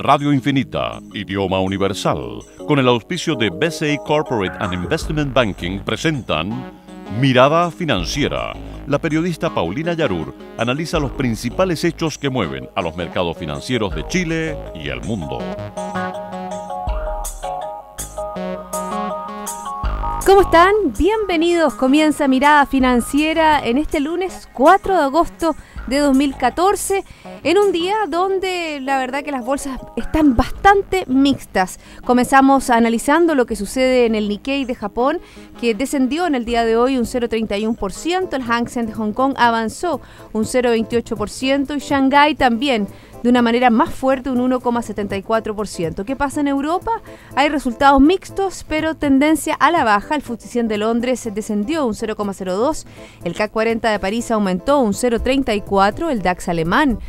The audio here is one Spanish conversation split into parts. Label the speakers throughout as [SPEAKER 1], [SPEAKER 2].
[SPEAKER 1] Radio Infinita, idioma universal, con el auspicio de BCI Corporate and Investment Banking, presentan Mirada Financiera. La periodista Paulina Yarur analiza los principales hechos que mueven a los mercados financieros de Chile y el mundo.
[SPEAKER 2] ¿Cómo están? Bienvenidos. Comienza Mirada Financiera en este lunes 4 de agosto de 2014, en un día donde la verdad que las bolsas están bastante mixtas. Comenzamos analizando lo que sucede en el Nikkei de Japón, que descendió en el día de hoy un 0,31%, el Hang Seng de Hong Kong avanzó un 0,28% y Shanghái también de una manera más fuerte, un 1,74%. ¿Qué pasa en Europa? Hay resultados mixtos, pero tendencia a la baja. El FTSE 100 de Londres descendió un 0,02%, el CAC 40 de París aumentó un 0,34%, el DAX alemán,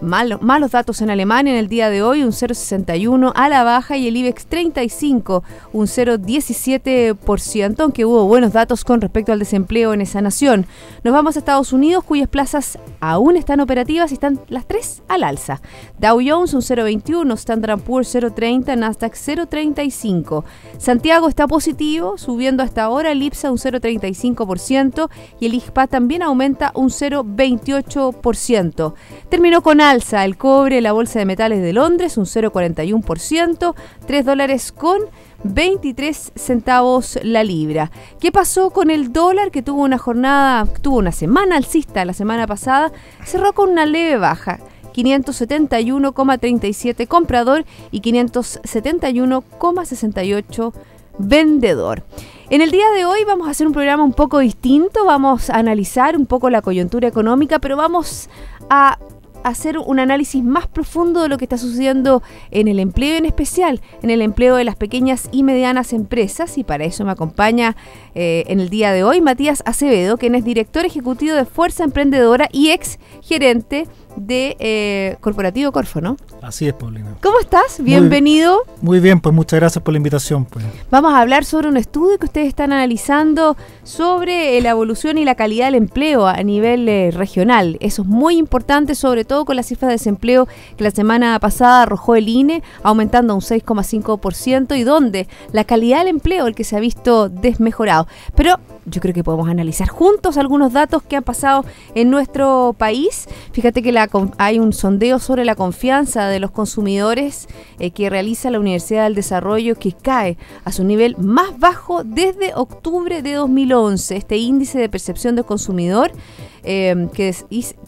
[SPEAKER 2] malos datos en Alemania en el día de hoy, un 0,61% a la baja, y el IBEX 35 un 0,17%, aunque hubo buenos datos con respecto al desempleo en esa nación. Nos vamos a Estados Unidos, cuyas plazas aún están operativas y están las tres al alza. Dow Jones un 0,21%, Standard & Poor's 0,30%, Nasdaq 0,35%. Santiago está positivo, subiendo hasta ahora, el IPSA un 0,35% y el IGPA también aumenta un 0,28%. Terminó con alza el cobre, la bolsa de metales de Londres, un 0,41%, $3,23 la libra. ¿Qué pasó con el dólar, que tuvo una semana alcista la semana pasada? Cerró con una leve baja, 571,37 comprador y 571,68 vendedor. En el día de hoy vamos a hacer un programa un poco distinto, vamos a analizar un poco la coyuntura económica, pero vamos a hacer un análisis más profundo de lo que está sucediendo en el empleo, en especial en el empleo de las pequeñas y medianas empresas, y para eso me acompaña en el día de hoy Matías Acevedo, quien es director ejecutivo de Fuerza Emprendedora y ex gerente de Corporativo Corfo, ¿no?
[SPEAKER 3] Así es, Paulina.
[SPEAKER 2] ¿Cómo estás? Bienvenido.
[SPEAKER 3] Muy bien, pues muchas gracias por la invitación. Pues.
[SPEAKER 2] Vamos a hablar sobre un estudio que ustedes están analizando sobre la evolución y la calidad del empleo a nivel regional. Eso es muy importante, sobre todo con las cifras de desempleo que la semana pasada arrojó el INE, aumentando un 6,5%, y donde la calidad del empleo el que se ha visto desmejorado. Pero yo creo que podemos analizar juntos algunos datos que han pasado en nuestro país. Fíjate que hay un sondeo sobre la confianza de los consumidores que realiza la Universidad del Desarrollo, que cae a su nivel más bajo desde octubre de 2011. Este índice de percepción del consumidor que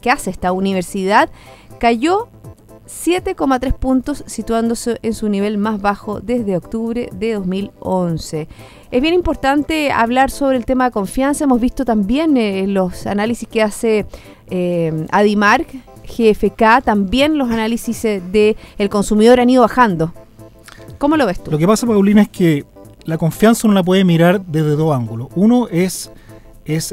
[SPEAKER 2] hace esta universidad cayó 7,3 puntos, situándose en su nivel más bajo desde octubre de 2011. Es bien importante hablar sobre el tema de confianza. Hemos visto también los análisis que hace Adimark, GFK, también los análisis del consumidor han ido bajando. ¿Cómo lo ves tú?
[SPEAKER 3] Lo que pasa, Paulina, es que la confianza uno la puede mirar desde dos ángulos. Uno es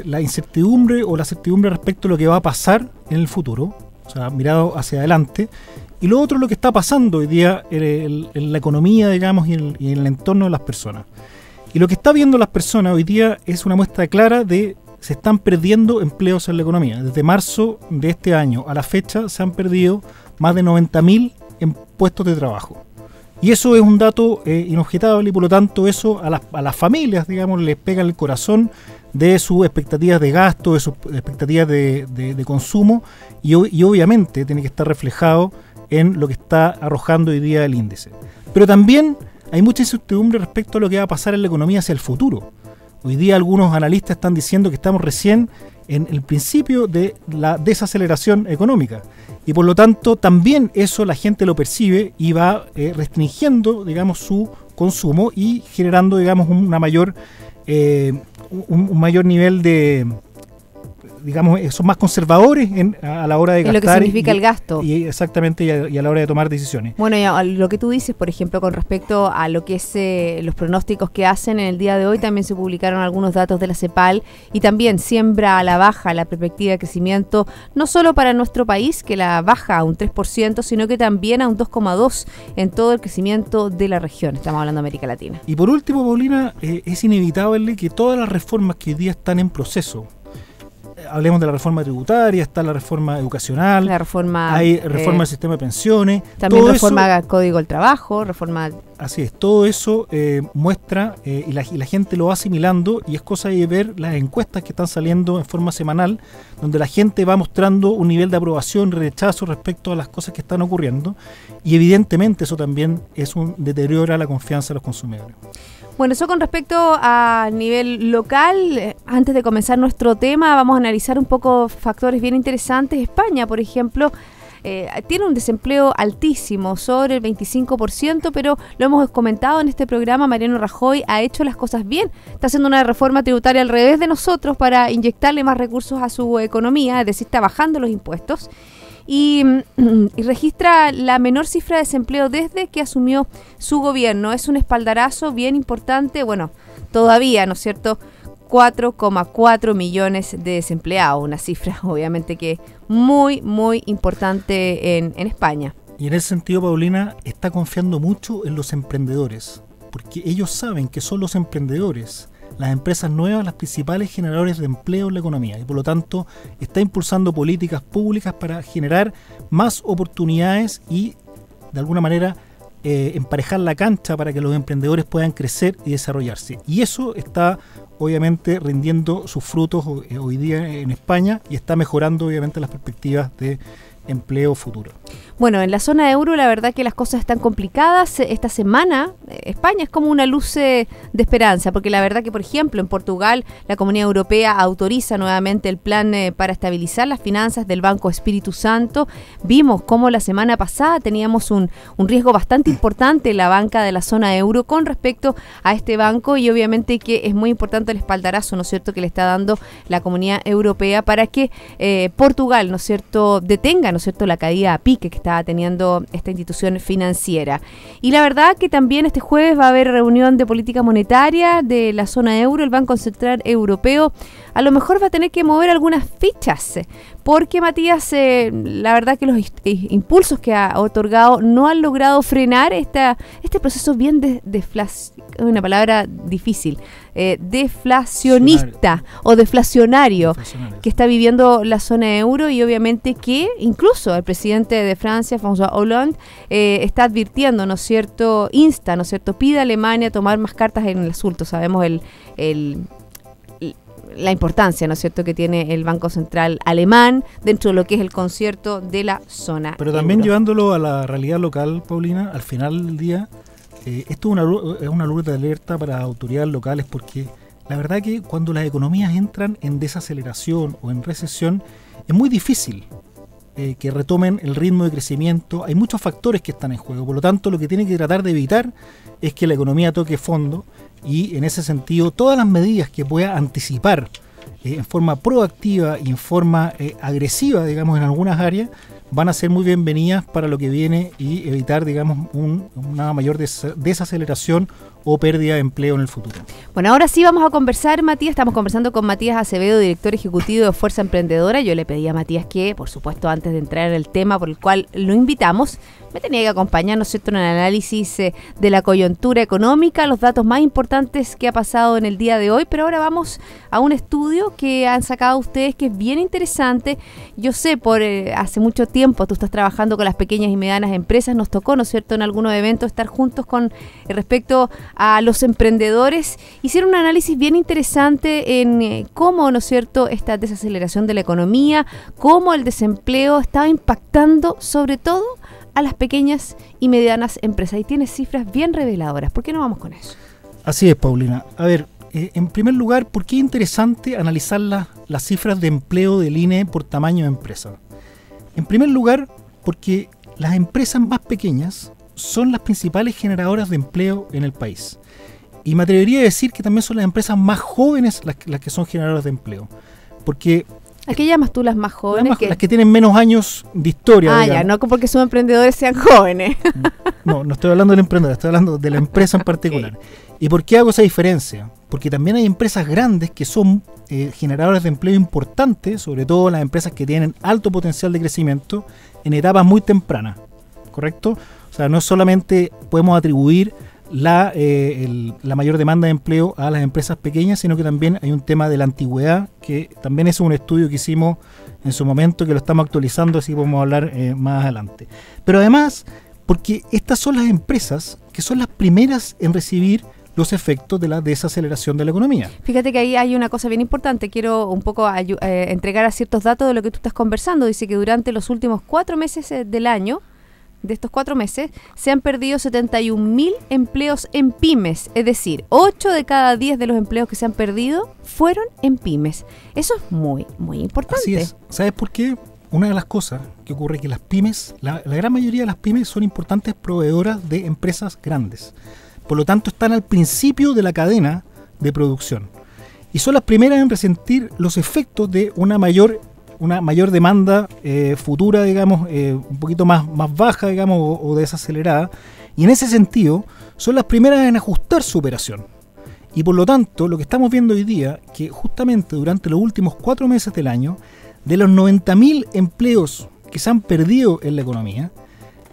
[SPEAKER 3] la incertidumbre o la certidumbre respecto a lo que va a pasar en el futuro, o sea, mirado hacia adelante. Y lo otro es lo que está pasando hoy día en la economía, digamos, y en el entorno de las personas. Y lo que está viendo las personas hoy día es una muestra clara de se están perdiendo empleos en la economía. Desde marzo de este año a la fecha se han perdido más de 90.000 puestos de trabajo. Y eso es un dato inobjetable, y por lo tanto eso a las familias, digamos, les pega en el corazón de sus expectativas de gasto, de sus expectativas de consumo, y obviamente tiene que estar reflejado en lo que está arrojando hoy día el índice. Pero también hay mucha incertidumbre respecto a lo que va a pasar en la economía hacia el futuro. Hoy día algunos analistas están diciendo que estamos recién en el principio de la desaceleración económica, y por lo tanto también eso la gente lo percibe y va restringiendo, digamos, su consumo y generando, digamos, un mayor nivel de, digamos, son más conservadores a la hora de gastar.
[SPEAKER 2] Es lo que significa el gasto.
[SPEAKER 3] Exactamente, y a la hora de tomar decisiones.
[SPEAKER 2] Bueno, y lo que tú dices, por ejemplo, con respecto a lo que es los pronósticos que hacen en el día de hoy, también se publicaron algunos datos de la CEPAL, y también siembra a la baja la perspectiva de crecimiento, no solo para nuestro país, que la baja a un 3%, sino que también a un 2,2% en todo el crecimiento de la región. Estamos hablando de América Latina.
[SPEAKER 3] Y por último, Paulina, es inevitable que todas las reformas que hoy día están en proceso, hablemos de la reforma tributaria, está la reforma educacional, hay reforma del sistema de pensiones.
[SPEAKER 2] También reforma al Código del Trabajo, reforma...
[SPEAKER 3] Así es, todo eso muestra y la gente lo va asimilando, y es cosa de ver las encuestas que están saliendo en forma semanal, donde la gente va mostrando un nivel de aprobación, rechazo respecto a las cosas que están ocurriendo, y evidentemente eso también deteriora la confianza de los consumidores.
[SPEAKER 2] Bueno, eso con respecto a nivel local. Antes de comenzar nuestro tema, vamos a analizar un poco factores bien interesantes. España, por ejemplo, tiene un desempleo altísimo, sobre el 25%, pero lo hemos comentado en este programa, Mariano Rajoy ha hecho las cosas bien. Está haciendo una reforma tributaria al revés de nosotros para inyectarle más recursos a su economía, es decir, está bajando los impuestos. Y registra la menor cifra de desempleo desde que asumió su gobierno. Es un espaldarazo bien importante, bueno, todavía, ¿no es cierto?, 4,4 millones de desempleados, una cifra obviamente que muy, muy importante en España.
[SPEAKER 3] Y en ese sentido, Paulina, está confiando mucho en los emprendedores, porque ellos saben que son los emprendedores, las empresas nuevas, las principales generadores de empleo en la economía, y por lo tanto está impulsando políticas públicas para generar más oportunidades y de alguna manera emparejar la cancha para que los emprendedores puedan crecer y desarrollarse. Y eso está obviamente rindiendo sus frutos hoy día en España, y está mejorando obviamente las perspectivas de empleo futuro.
[SPEAKER 2] Bueno, en la zona euro la verdad que las cosas están complicadas. Esta semana España es como una luz de esperanza, porque la verdad que, por ejemplo, en Portugal la Comunidad Europea autoriza nuevamente el plan para estabilizar las finanzas del Banco Espíritu Santo. Vimos cómo la semana pasada teníamos un riesgo bastante importante en la banca de la zona euro con respecto a este banco, y obviamente que es muy importante el espaldarazo, ¿no es cierto?, que le está dando la Comunidad Europea para que Portugal, ¿no es cierto?, detenga, ¿no es cierto?, la caída a pique que estaba teniendo esta institución financiera. Y la verdad que también este jueves va a haber reunión de política monetaria de la zona euro. El Banco Central Europeo a lo mejor va a tener que mover algunas fichas, porque Matías, la verdad que los impulsos que ha otorgado no han logrado frenar este proceso bien una palabra difícil, deflacionista o deflacionario que está viviendo la zona euro, y obviamente que incluso el presidente de Francia, François Hollande, está advirtiendo, ¿no es cierto?, insta, ¿no es cierto?, pide a Alemania tomar más cartas en el asunto. Sabemos la importancia, ¿no es cierto?, que tiene el Banco Central alemán dentro de lo que es el concierto de la zona
[SPEAKER 3] Pero también
[SPEAKER 2] euro.
[SPEAKER 3] Llevándolo a la realidad local, Paulina, al final del día, esto es una luz de alerta para autoridades locales, porque la verdad que cuando las economías entran en desaceleración o en recesión, es muy difícil que retomen el ritmo de crecimiento. Hay muchos factores que están en juego, por lo tanto lo que tiene que tratar de evitar es que la economía toque fondo, y en ese sentido todas las medidas que pueda anticipar en forma proactiva y en forma agresiva, digamos, en algunas áreas, van a ser muy bienvenidas para lo que viene y evitar, digamos, una mayor desaceleración o pérdida de empleo en el futuro.
[SPEAKER 2] Bueno, ahora sí vamos a conversar, Matías. Estamos conversando con Matías Acevedo, director ejecutivo de Fuerza Emprendedora. Yo le pedí a Matías que, por supuesto, antes de entrar en el tema por el cual lo invitamos, me tenía que acompañar, ¿no es cierto?, en el análisis de la coyuntura económica, los datos más importantes que ha pasado en el día de hoy. Pero ahora vamos a un estudio que han sacado ustedes que es bien interesante. Yo sé, hace mucho tiempo tú estás trabajando con las pequeñas y medianas empresas. Nos tocó, ¿no es cierto?, en algunos eventos estar juntos con respecto a los emprendedores. Hicieron un análisis bien interesante en cómo, ¿no es cierto?, esta desaceleración de la economía, cómo el desempleo estaba impactando sobre todo a las pequeñas y medianas empresas, y tiene cifras bien reveladoras. ¿Por qué no vamos con eso?
[SPEAKER 3] Así es, Paulina. A ver, en primer lugar, ¿por qué es interesante analizar las cifras de empleo del INE por tamaño de empresa? En primer lugar, porque las empresas más pequeñas son las principales generadoras de empleo en el país. Y me atrevería a decir que también son las empresas más jóvenes las que son generadoras de empleo. Porque
[SPEAKER 2] ¿a qué llamas tú las más jóvenes?
[SPEAKER 3] Las que tienen menos años de historia.
[SPEAKER 2] Ah, ya, no porque sus emprendedores sean jóvenes.
[SPEAKER 3] No estoy hablando del emprendedor, estoy hablando de la empresa en particular. Okay. ¿Y por qué hago esa diferencia? Porque también hay empresas grandes que son generadoras de empleo importantes, sobre todo las empresas que tienen alto potencial de crecimiento en etapas muy tempranas, ¿correcto? O sea, no solamente podemos atribuir la mayor demanda de empleo a las empresas pequeñas, sino que también hay un tema de la antigüedad, que también es un estudio que hicimos en su momento, que lo estamos actualizando, así podemos hablar más adelante. Pero además, porque estas son las empresas que son las primeras en recibir los efectos de la desaceleración de la economía.
[SPEAKER 2] Fíjate que ahí hay una cosa bien importante. Quiero un poco entregar a ciertos datos de lo que tú estás conversando. Dice que durante los últimos 4 meses del año, de estos 4 meses, se han perdido 71.000 empleos en pymes. Es decir, 8 de cada 10 de los empleos que se han perdido fueron en pymes. Eso es muy, muy importante.
[SPEAKER 3] Así es. ¿Sabes por qué? Una de las cosas que ocurre es que las pymes, la gran mayoría de las pymes son importantes proveedoras de empresas grandes. Por lo tanto, están al principio de la cadena de producción. Y son las primeras en resentir los efectos de una mayor demanda futura, digamos, un poquito más baja, digamos, o desacelerada. Y en ese sentido, son las primeras en ajustar su operación. Y por lo tanto, lo que estamos viendo hoy día, que justamente durante los últimos 4 meses del año, de los 90.000 empleos que se han perdido en la economía,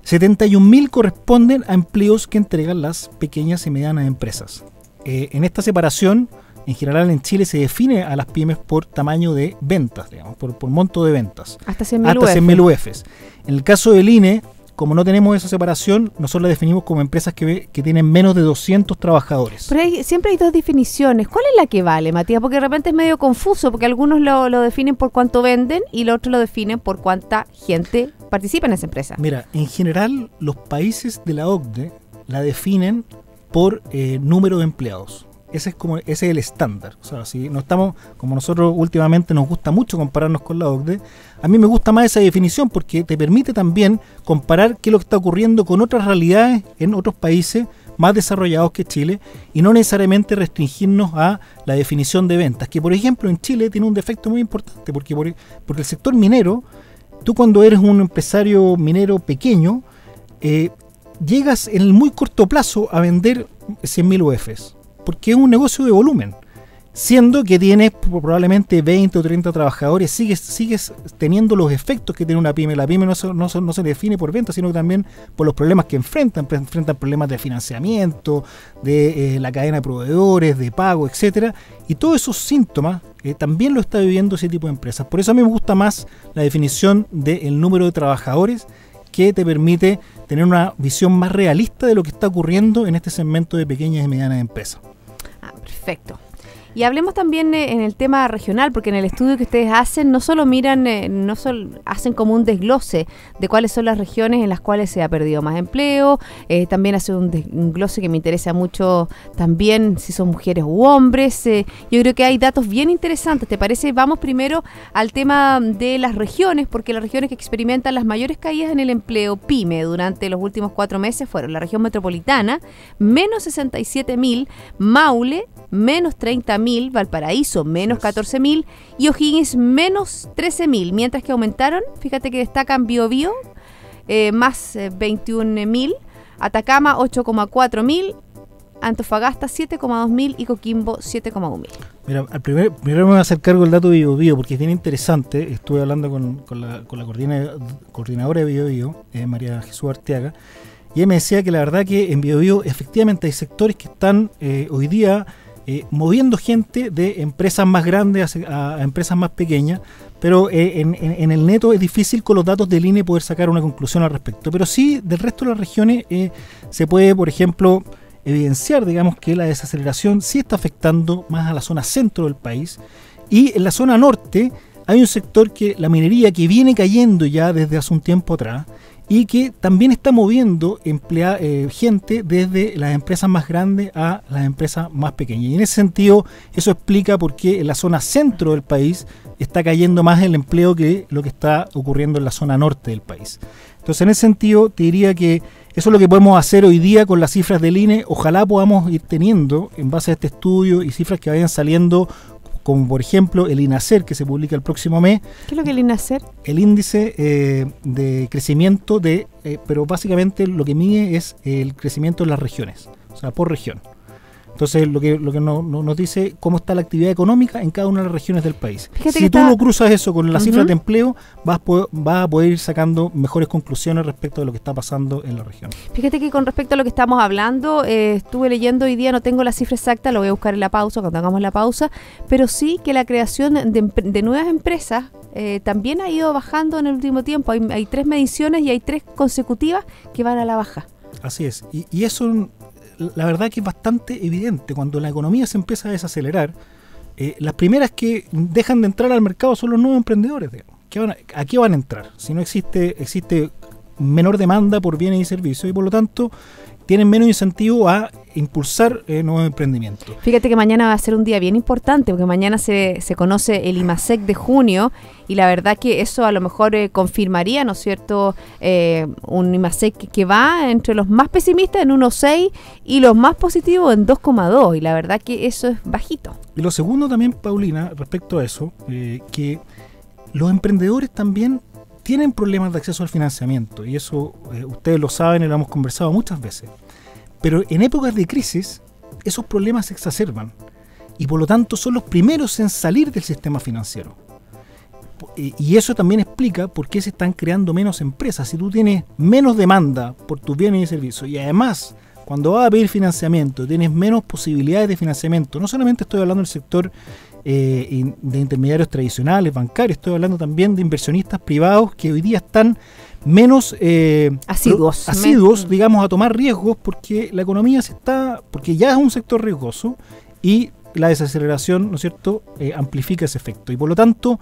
[SPEAKER 3] 71.000 corresponden a empleos que entregan las pequeñas y medianas empresas. En esta separación, en general en Chile se define a las pymes por tamaño de ventas, digamos, por monto de ventas.
[SPEAKER 2] Hasta 100.000
[SPEAKER 3] 100.000 UFs. En el caso del INE, como no tenemos esa separación, nosotros la definimos como empresas que tienen menos de 200 trabajadores.
[SPEAKER 2] Pero siempre hay 2 definiciones. ¿Cuál es la que vale, Matías? Porque de repente es medio confuso, porque algunos lo definen por cuánto venden y los otros lo definen por cuánta gente participa en esa empresa.
[SPEAKER 3] Mira, en general los países de la OCDE la definen por número de empleados. Ese es el estándar. O sea, si no estamos, como nosotros últimamente nos gusta mucho compararnos con la OCDE, a mí me gusta más esa definición porque te permite también comparar qué es lo que está ocurriendo con otras realidades en otros países más desarrollados que Chile y no necesariamente restringirnos a la definición de ventas, que por ejemplo en Chile tiene un defecto muy importante porque el sector minero, tú cuando eres un empresario minero pequeño, llegas en el muy corto plazo a vender 100.000 UFs. Porque es un negocio de volumen, siendo que tienes probablemente 20 o 30 trabajadores, sigues teniendo los efectos que tiene una pyme. La pyme no se define por venta, sino también por los problemas que enfrentan problemas de financiamiento, de la cadena de proveedores, de pago, etcétera, y todos esos síntomas también lo está viviendo ese tipo de empresas. Por eso a mí me gusta más la definición del número de trabajadores, que te permite tener una visión más realista de lo que está ocurriendo en este segmento de pequeñas y medianas empresas.
[SPEAKER 2] Perfecto. Y hablemos también en el tema regional, porque en el estudio que ustedes hacen no solo miran, no solo hacen como un desglose de cuáles son las regiones en las cuales se ha perdido más empleo, también hace un desglose que me interesa mucho también si son mujeres u hombres. Yo creo que hay datos bien interesantes, ¿te parece? Vamos primero al tema de las regiones, porque las regiones que experimentan las mayores caídas en el empleo PYME durante los últimos 4 meses fueron la región metropolitana, menos 67.000, Maule, menos 30.000, Valparaíso, menos 14.000 y O'Higgins, menos 13.000, mientras que aumentaron, fíjate que destacan Biobío, más 21.000, Atacama 8.4.000, Antofagasta 7.2.000 y Coquimbo 7.1.000.
[SPEAKER 3] Mira, primero me voy a hacer cargo del dato de Biobío porque es bien interesante. Estuve hablando con la coordinadora de Biobío, María Jesús Arteaga, y ella me decía que la verdad que en Biobío efectivamente hay sectores que están hoy día moviendo gente de empresas más grandes a empresas más pequeñas, pero en el neto es difícil con los datos del INE poder sacar una conclusión al respecto. Pero sí, del resto de las regiones se puede, por ejemplo, evidenciar, digamos, que la desaceleración sí está afectando más a la zona centro del país, y en la zona norte hay un sector que la minería que viene cayendo ya desde hace un tiempo atrás, y que también está moviendo gente desde las empresas más grandes a las empresas más pequeñas. Y en ese sentido, eso explica por qué en la zona centro del país está cayendo más el empleo que lo que está ocurriendo en la zona norte del país. Entonces, en ese sentido, te diría que eso es lo que podemos hacer hoy día con las cifras del INE. Ojalá podamos ir teniendo, en base a este estudio y cifras que vayan saliendo, como por ejemplo el INACER, que se publica el próximo mes.
[SPEAKER 2] ¿Qué es lo que el INACER?
[SPEAKER 3] El índice de crecimiento pero básicamente lo que mide es el crecimiento en las regiones, o sea, por región. Entonces, lo que nos dice cómo está la actividad económica en cada una de las regiones del país.
[SPEAKER 2] Fíjate
[SPEAKER 3] Si tú lo cruzas eso con las cifras de empleo, vas a poder ir sacando mejores conclusiones respecto de lo que está pasando en la región.
[SPEAKER 2] Fíjate que con respecto a lo que estamos hablando, estuve leyendo hoy día, no tengo la cifra exacta, lo voy a buscar en la pausa, cuando hagamos la pausa, pero sí que la creación de nuevas empresas también ha ido bajando en el último tiempo. Hay 3 mediciones y hay 3 consecutivas que van a la baja.
[SPEAKER 3] Así es. Y eso, la verdad que es bastante evidente. Cuando la economía se empieza a desacelerar, las primeras que dejan de entrar al mercado son los nuevos emprendedores. Digamos. ¿A qué van a entrar? Si no existe menor demanda por bienes y servicios y por lo tanto tienen menos incentivo a impulsar nuevos emprendimientos.
[SPEAKER 2] Fíjate que mañana va a ser un día bien importante porque mañana se conoce el IMASEC de junio y la verdad que eso a lo mejor confirmaría, ¿no es cierto?, un IMASEC que va entre los más pesimistas en 1,6 y los más positivos en 2,2 y la verdad que eso es bajito.
[SPEAKER 3] Y lo segundo también, Paulina, respecto a eso, que los emprendedores también tienen problemas de acceso al financiamiento y eso ustedes lo saben y lo hemos conversado muchas veces. Pero en épocas de crisis esos problemas se exacerban y por lo tanto son los primeros en salir del sistema financiero. Y eso también explica por qué se están creando menos empresas. Si tú tienes menos demanda por tus bienes y servicios y además cuando vas a pedir financiamiento tienes menos posibilidades de financiamiento, no solamente estoy hablando del sector de intermediarios tradicionales, bancarios, estoy hablando también de inversionistas privados que hoy día están menos asiduos, digamos, a tomar riesgos porque la economía porque ya es un sector riesgoso y la desaceleración, ¿no es cierto?, amplifica ese efecto. Y por lo tanto,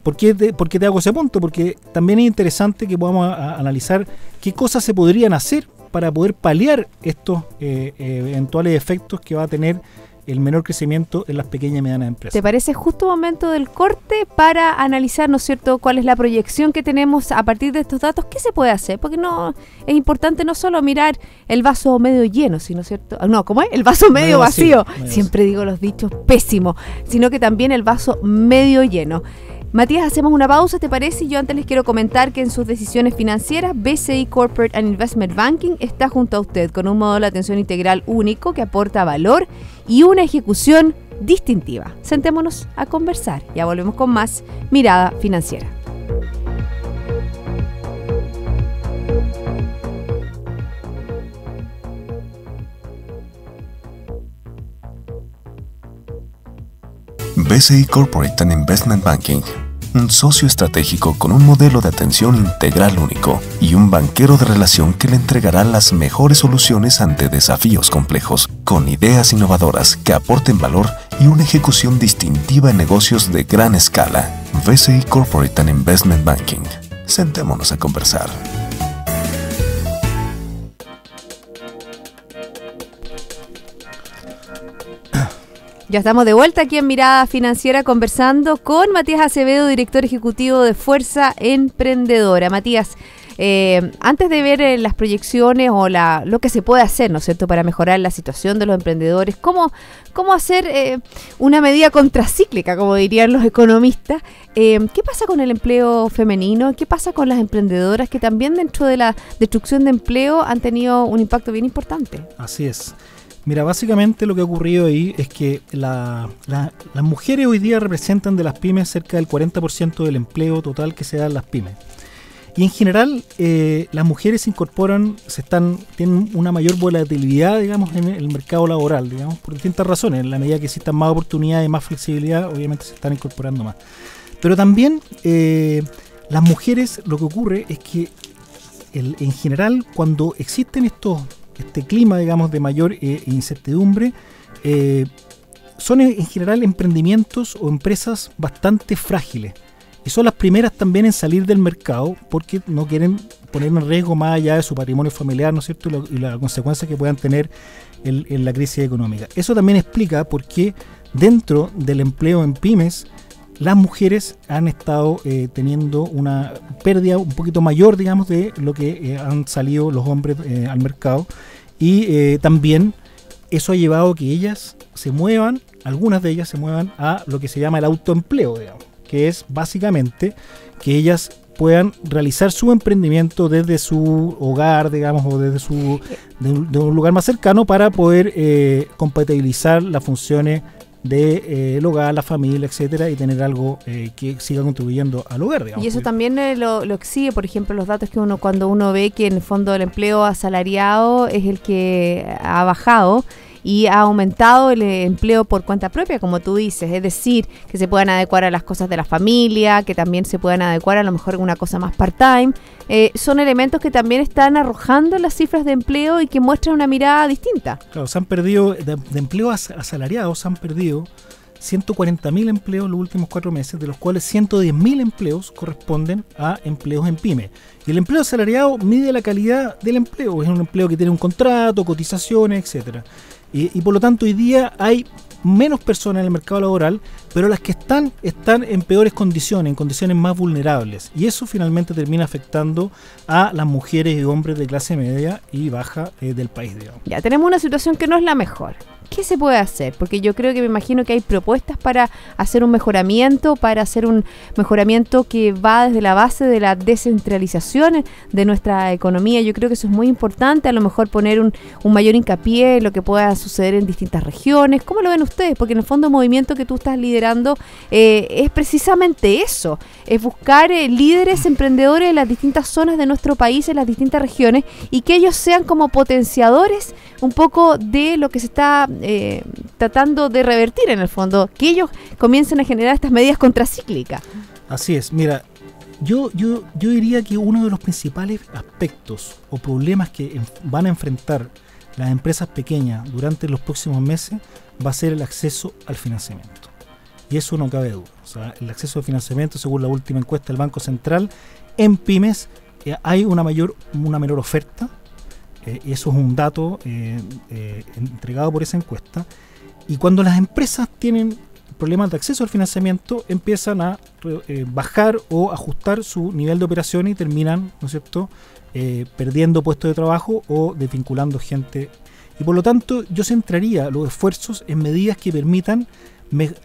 [SPEAKER 3] ¿por qué te hago ese punto? Porque también es interesante que podamos analizar qué cosas se podrían hacer para poder paliar estos eventuales efectos que va a tener el menor crecimiento en las pequeñas y medianas empresas.
[SPEAKER 2] ¿Te parece justo momento del corte para analizar, ¿no es cierto?, cuál es la proyección que tenemos a partir de estos datos? ¿Qué se puede hacer? Porque no es importante no solo mirar el vaso medio lleno, sino, ¿cierto? No, ¿cómo es? El vaso medio vacío. Siempre digo los dichos pésimos, sino que también el vaso medio lleno. Matías, hacemos una pausa, ¿te parece? Y yo antes les quiero comentar que en sus decisiones financieras, BCI Corporate and Investment Banking está junto a usted con un modelo de atención integral único que aporta valor y una ejecución distintiva. Sentémonos a conversar. Ya volvemos con más Mirada Financiera.
[SPEAKER 4] BCI Corporate and Investment Banking, un socio estratégico con un modelo de atención integral único y un banquero de relación que le entregará las mejores soluciones ante desafíos complejos, con ideas innovadoras que aporten valor y una ejecución distintiva en negocios de gran escala. BCI Corporate and Investment Banking. Sentémonos a conversar.
[SPEAKER 2] Ya estamos de vuelta aquí en Mirada Financiera conversando con Matías Acevedo, director ejecutivo de Fuerza Emprendedora. Matías, antes de ver las proyecciones o lo que se puede hacer, ¿no es cierto?, para mejorar la situación de los emprendedores, ¿cómo hacer una medida contracíclica, como dirían los economistas? ¿Qué pasa con el empleo femenino? ¿Qué pasa con las emprendedoras que también dentro de la destrucción de empleo han tenido un impacto bien importante?
[SPEAKER 3] Así es. Mira, básicamente lo que ha ocurrido ahí es que las mujeres hoy día representan de las pymes cerca del 40% del empleo total que se da en las pymes. Y en general las mujeres se incorporan, tienen una mayor volatilidad, digamos, en el mercado laboral, digamos, por distintas razones. En la medida que existan más oportunidades y más flexibilidad, obviamente se están incorporando más. Pero también las mujeres, lo que ocurre es que en general cuando existen este clima, digamos, de mayor incertidumbre, son en general emprendimientos o empresas bastante frágiles y son las primeras también en salir del mercado porque no quieren poner en riesgo más allá de su patrimonio familiar, ¿no es cierto?, y las consecuencias que puedan tener en la crisis económica. Eso también explica por qué dentro del empleo en pymes las mujeres han estado teniendo una pérdida un poquito mayor, digamos, de lo que han salido los hombres al mercado. Y también eso ha llevado a que algunas de ellas se muevan a lo que se llama el autoempleo, digamos, que es básicamente que ellas puedan realizar su emprendimiento desde su hogar, digamos, o desde de un lugar más cercano para poder compatibilizar las funciones del hogar, la familia, etcétera, y tener algo que siga contribuyendo al hogar, digamos.
[SPEAKER 2] Y eso también lo exige, por ejemplo, los datos que cuando uno ve que en el fondo el empleo asalariado es el que ha bajado y ha aumentado el empleo por cuenta propia, como tú dices, es decir, que se puedan adecuar a las cosas de la familia, que también se puedan adecuar a lo mejor una cosa más part-time, son elementos que también están arrojando las cifras de empleo y que muestran una mirada distinta.
[SPEAKER 3] Claro, se han perdido, de empleos asalariados, se han perdido 140.000 empleos en los últimos 4 meses, de los cuales 110.000 empleos corresponden a empleos en pyme. Y el empleo asalariado mide la calidad del empleo, es un empleo que tiene un contrato, cotizaciones, etcétera. Y por lo tanto hoy día hay menos personas en el mercado laboral, pero las que están en peores condiciones, en condiciones más vulnerables. Y eso finalmente termina afectando a las mujeres y hombres de clase media y baja del país, digamos.
[SPEAKER 2] Ya, tenemos una situación que no es la mejor. ¿Qué se puede hacer? Porque yo creo que me imagino que hay propuestas para hacer un mejoramiento que va desde la base de la descentralización de nuestra economía. Yo creo que eso es muy importante, a lo mejor poner un mayor hincapié en lo que pueda suceder en distintas regiones. ¿Cómo lo ven ustedes? Porque en el fondo el movimiento que tú estás liderando es precisamente eso, es buscar líderes emprendedores en las distintas zonas de nuestro país, en las distintas regiones, y que ellos sean como potenciadores un poco de lo que se está tratando de revertir en el fondo, que ellos comiencen a generar estas medidas contracíclicas.
[SPEAKER 3] Así es, mira, yo diría que uno de los principales aspectos o problemas que van a enfrentar las empresas pequeñas durante los próximos meses va a ser el acceso al financiamiento. Y eso no cabe duda. O sea, el acceso al financiamiento, según la última encuesta del Banco Central, en pymes hay una menor oferta. Y eso es un dato entregado por esa encuesta. Y cuando las empresas tienen problemas de acceso al financiamiento, empiezan a bajar o ajustar su nivel de operación y terminan, ¿no es cierto?, perdiendo puestos de trabajo o desvinculando gente. Y por lo tanto, yo centraría los esfuerzos en medidas que permitan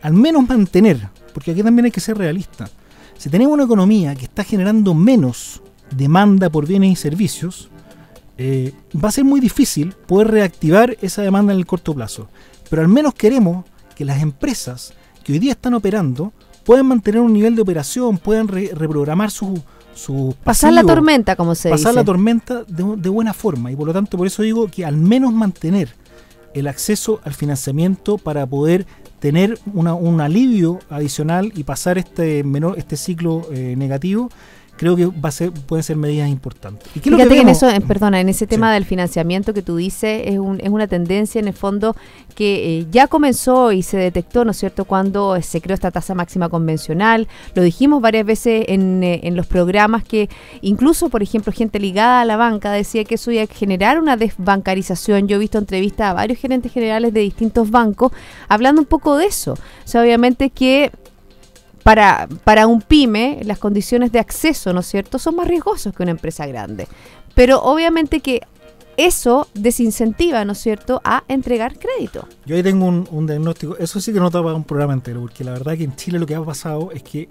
[SPEAKER 3] al menos mantener, porque aquí también hay que ser realista. Si tenemos una economía que está generando menos demanda por bienes y servicios, va a ser muy difícil poder reactivar esa demanda en el corto plazo. Pero al menos queremos que las empresas que hoy día están operando puedan mantener un nivel de operación, puedan reprogramar su
[SPEAKER 2] pasar la tormenta, como se dice.
[SPEAKER 3] Pasar la tormenta de buena forma. Y por lo tanto, por eso digo que al menos mantener el acceso al financiamiento para poder tener un alivio adicional y pasar este ciclo negativo, creo que pueden ser medidas importantes. ¿Y
[SPEAKER 2] fíjate que en eso, en ese tema del financiamiento que tú dices, es una tendencia en el fondo que ya comenzó y se detectó, ¿no es cierto?, cuando se creó esta tasa máxima convencional. Lo dijimos varias veces en los programas que incluso, por ejemplo, gente ligada a la banca decía que eso iba a generar una desbancarización. Yo he visto entrevistas a varios gerentes generales de distintos bancos hablando un poco de eso. O sea, obviamente que para un pyme, las condiciones de acceso, ¿no es cierto?, son más riesgosos que una empresa grande. Pero obviamente que eso desincentiva, ¿no es cierto?, a entregar crédito.
[SPEAKER 3] Yo ahí tengo un diagnóstico, eso sí que no te va a un programa entero, porque la verdad que en Chile lo que ha pasado es que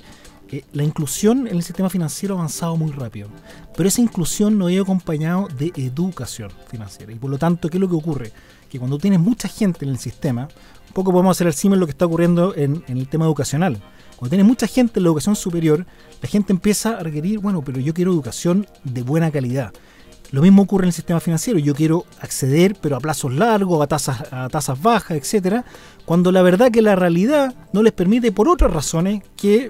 [SPEAKER 3] la inclusión en el sistema financiero ha avanzado muy rápido, pero esa inclusión no ha ido acompañado de educación financiera. Y por lo tanto, ¿qué es lo que ocurre? Que cuando tienes mucha gente en el sistema, un poco podemos hacer el símil lo que está ocurriendo en el tema educacional. Cuando tienes mucha gente en la educación superior, la gente empieza a requerir, bueno, pero yo quiero educación de buena calidad. Lo mismo ocurre en el sistema financiero. Yo quiero acceder, pero a plazos largos, a tasas bajas, etcétera, cuando la verdad que la realidad no les permite por otras razones que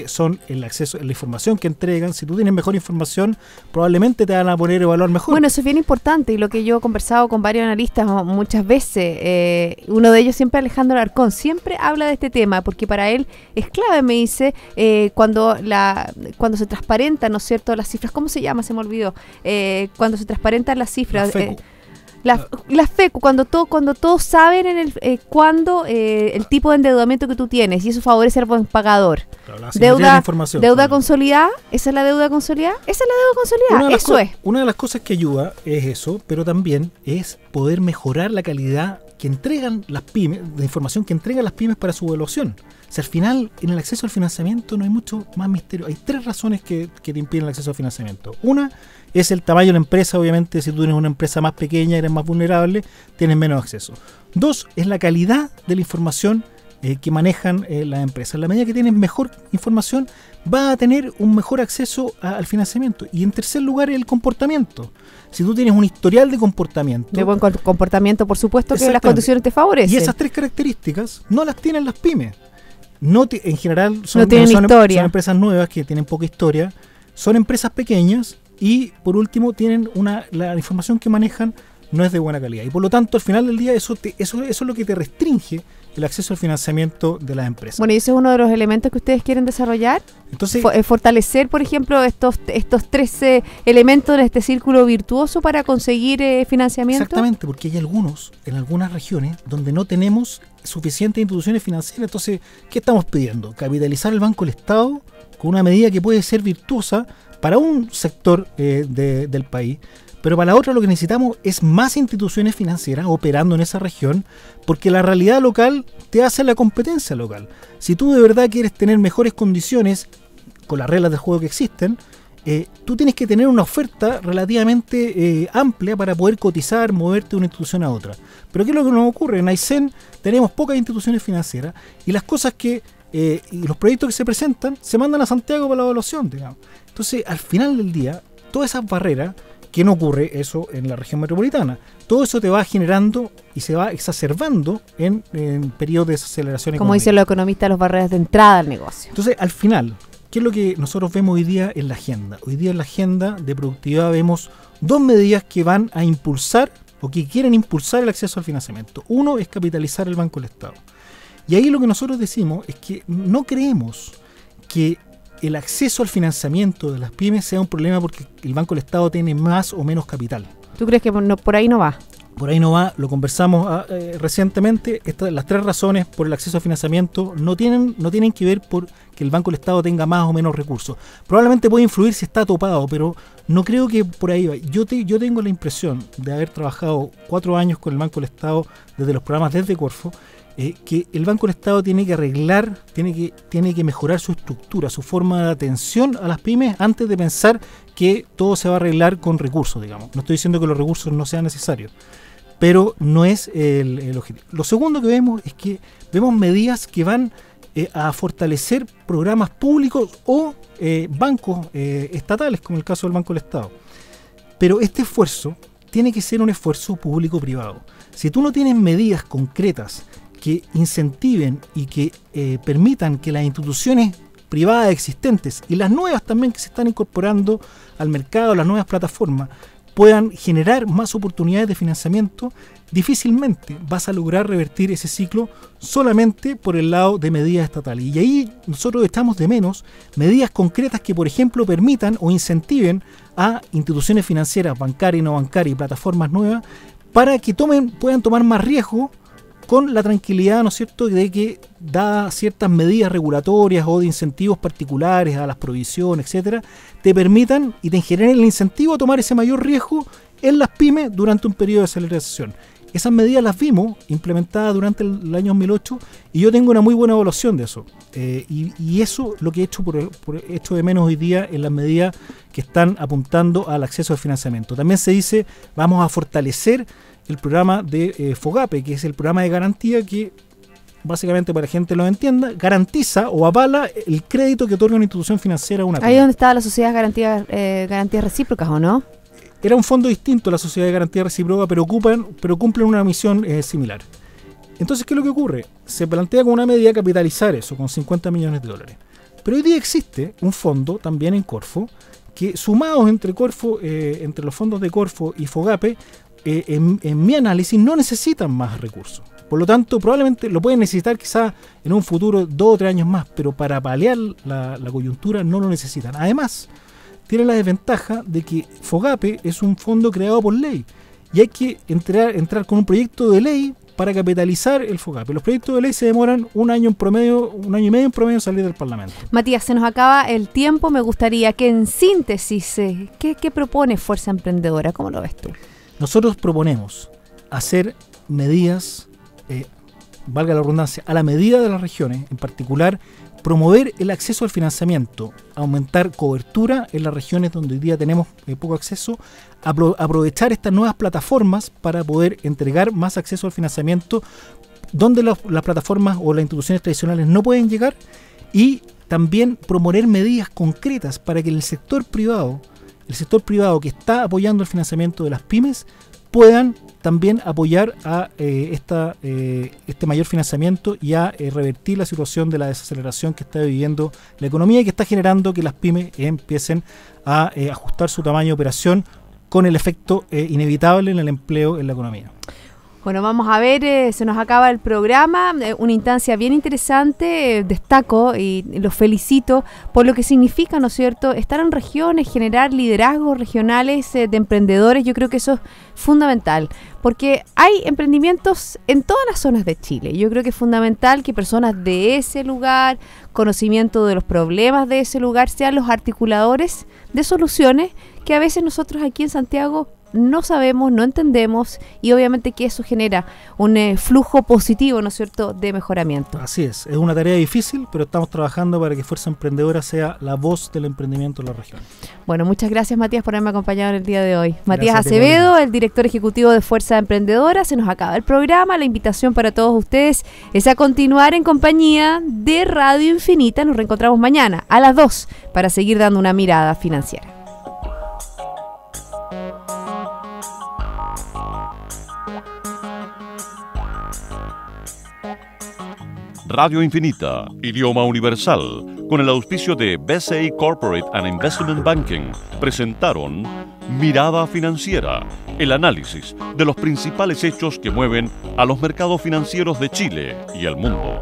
[SPEAKER 3] son el acceso a la información que entregan. Si tú tienes mejor información, probablemente te van a poner a evaluar mejor.
[SPEAKER 2] Bueno, eso es bien importante, y lo que yo he conversado con varios analistas muchas veces, uno de ellos siempre, Alejandro Alarcón, siempre habla de este tema, porque para él es clave, me dice, cuando se transparentan, ¿no es cierto?, las cifras, ¿cómo se llama? Se me olvidó. Cuando se transparentan las cifras... La FECU, cuando todos saben el tipo de endeudamiento que tú tienes, y eso favorece al buen pagador. Claro, deuda consolidada, ¿esa es la deuda consolidada? Esa es la deuda consolidada,
[SPEAKER 3] Una de las cosas que ayuda es eso, pero también es poder mejorar la calidad entregan las pymes, de información que entregan las pymes para su evaluación. O sea, al final, en el acceso al financiamiento no hay mucho más misterio. Hay 3 razones que te impiden el acceso al financiamiento. Una es el tamaño de la empresa. Obviamente, si tú tienes una empresa más pequeña, eres más vulnerable, tienes menos acceso. 2 es la calidad de la información que manejan las empresas. En la medida que tienes mejor información, vas a tener un mejor acceso al financiamiento. Y en tercer lugar, el comportamiento. Si tú tienes un historial de comportamiento...
[SPEAKER 2] De buen comportamiento, por supuesto, que las condiciones te favorecen.
[SPEAKER 3] Y esas 3 características no las tienen las pymes. En general son empresas nuevas que tienen poca historia, son empresas pequeñas y, por último, tienen la información que manejan no es de buena calidad. Y por lo tanto, al final del día, eso es lo que te restringe el acceso al financiamiento de las empresas.
[SPEAKER 2] Bueno, y ese es uno de los elementos que ustedes quieren desarrollar. Entonces, fortalecer, por ejemplo, estos 13 elementos de este círculo virtuoso para conseguir financiamiento.
[SPEAKER 3] Exactamente, porque hay en algunas regiones, donde no tenemos suficientes instituciones financieras. Entonces, ¿qué estamos pidiendo? Capitalizar el Banco del Estado con una medida que puede ser virtuosa para un sector del país. Pero para la otra lo que necesitamos es más instituciones financieras operando en esa región, porque la realidad local te hace la competencia local. Si tú de verdad quieres tener mejores condiciones con las reglas del juego que existen, tú tienes que tener una oferta relativamente amplia para poder cotizar, moverte de una institución a otra. Pero ¿qué es lo que nos ocurre? En Aysén tenemos pocas instituciones financieras y las cosas y los proyectos que se presentan se mandan a Santiago para la evaluación, digamos. Entonces, al final del día, todas esas barreras, que no ocurre eso en la región metropolitana. Todo eso te va generando y se va exacerbando en periodos de desaceleración económica.
[SPEAKER 2] Como dicen los economistas, las barreras de entrada al negocio.
[SPEAKER 3] Entonces, al final, ¿qué es lo que nosotros vemos hoy día en la agenda? Hoy día en la agenda de productividad vemos 2 medidas que van a impulsar o que quieren impulsar el acceso al financiamiento. Uno es capitalizar el Banco del Estado. Y ahí lo que nosotros decimos es que no creemos que el acceso al financiamiento de las pymes sea un problema porque el Banco del Estado tiene más o menos capital.
[SPEAKER 2] ¿Tú crees que por ahí no va?
[SPEAKER 3] Por ahí no va, lo conversamos recientemente. Las 3 razones por el acceso al financiamiento no tienen que ver por que el Banco del Estado tenga más o menos recursos. Probablemente puede influir si está topado, pero no creo que por ahí va. Yo tengo la impresión de haber trabajado 4 años con el Banco del Estado desde los programas desde Corfo, que el Banco del Estado tiene que arreglar, tiene que mejorar su estructura, su forma de atención a las pymes antes de pensar que todo se va a arreglar con recursos, digamos. No estoy diciendo que los recursos no sean necesarios, pero no es el objetivo. Lo segundo que vemos es que vemos medidas que van a fortalecer programas públicos o bancos estatales, como el caso del Banco del Estado. Pero este esfuerzo tiene que ser un esfuerzo público-privado. Si tú no tienes medidas concretas que incentiven y que permitan que las instituciones privadas existentes y las nuevas también que se están incorporando al mercado, las nuevas plataformas, puedan generar más oportunidades de financiamiento, difícilmente vas a lograr revertir ese ciclo solamente por el lado de medidas estatales. Y ahí nosotros echamos de menos medidas concretas que, por ejemplo, permitan o incentiven a instituciones financieras, bancarias y no bancarias y plataformas nuevas para que puedan tomar más riesgo con la tranquilidad, ¿no es cierto?, de que, dadas ciertas medidas regulatorias o de incentivos particulares a las provisiones, etcétera, te permitan y te generen el incentivo a tomar ese mayor riesgo en las pymes durante un periodo de aceleración. Esas medidas las vimos implementadas durante el año 2008 y yo tengo una muy buena evaluación de eso. Y eso es lo que he hecho de menos hoy día en las medidas que están apuntando al acceso al financiamiento. También se dice, vamos a fortalecer el programa de FOGAPE, que es el programa de garantía que, básicamente para que la gente lo entienda, garantiza o avala el crédito que otorga una institución financiera a una pyme.
[SPEAKER 2] Ahí donde estaba la Sociedad de Garantías Recíprocas, ¿o no?
[SPEAKER 3] Era un fondo distinto a la Sociedad de Garantía Recíproca, pero cumplen una misión similar. Entonces, ¿qué es lo que ocurre? Se plantea como una medida capitalizar eso con $50 millones. Pero hoy día existe un fondo también en Corfo, que sumados entre los fondos de Corfo y FOGAPE, en mi análisis no necesitan más recursos. Por lo tanto, probablemente lo pueden necesitar quizás en un futuro 2 o 3 años más, pero para paliar la coyuntura no lo necesitan. Además, tiene la desventaja de que FOGAPE es un fondo creado por ley y hay que entrar con un proyecto de ley para capitalizar el FOGAPE. Los proyectos de ley se demoran un año y medio en promedio en salir del Parlamento.
[SPEAKER 2] Matías, se nos acaba el tiempo. Me gustaría que en síntesis, ¿qué propone Fuerza Emprendedora? ¿Cómo lo ves tú?
[SPEAKER 3] Nosotros proponemos hacer medidas valga la redundancia, a la medida de las regiones, en particular promover el acceso al financiamiento, aumentar cobertura en las regiones donde hoy día tenemos poco acceso, aprovechar estas nuevas plataformas para poder entregar más acceso al financiamiento donde las plataformas o las instituciones tradicionales no pueden llegar, y también promover medidas concretas para que el sector privado que está apoyando el financiamiento de las pymes, puedan también apoyar a este mayor financiamiento y a revertir la situación de la desaceleración que está viviendo la economía y que está generando que las pymes empiecen a ajustar su tamaño de operación, con el efecto inevitable en el empleo en la economía.
[SPEAKER 2] Bueno, vamos a ver, se nos acaba el programa, una instancia bien interesante, destaco y los felicito por lo que significa, ¿no es cierto?, estar en regiones, generar liderazgos regionales de emprendedores. Yo creo que eso es fundamental, porque hay emprendimientos en todas las zonas de Chile. Yo creo que es fundamental que personas de ese lugar, conocimiento de los problemas de ese lugar, sean los articuladores de soluciones que a veces nosotros aquí en Santiago no sabemos, no entendemos, y obviamente que eso genera un flujo positivo, ¿no es cierto?, de mejoramiento.
[SPEAKER 3] Así es una tarea difícil, pero estamos trabajando para que Fuerza Emprendedora sea la voz del emprendimiento en la región. Bueno,
[SPEAKER 2] muchas gracias, Matías, por haberme acompañado en el día de hoy. Matías Acevedo, el director ejecutivo de Fuerza Emprendedora. Se nos acaba el programa. La invitación para todos ustedes es a continuar en compañía de Radio Infinita. Nos reencontramos mañana a las 2 para seguir dando una mirada financiera.
[SPEAKER 1] Radio Infinita, idioma universal, con el auspicio de BCI Corporate and Investment Banking, presentaron Mirada Financiera, el análisis de los principales hechos que mueven a los mercados financieros de Chile y el mundo.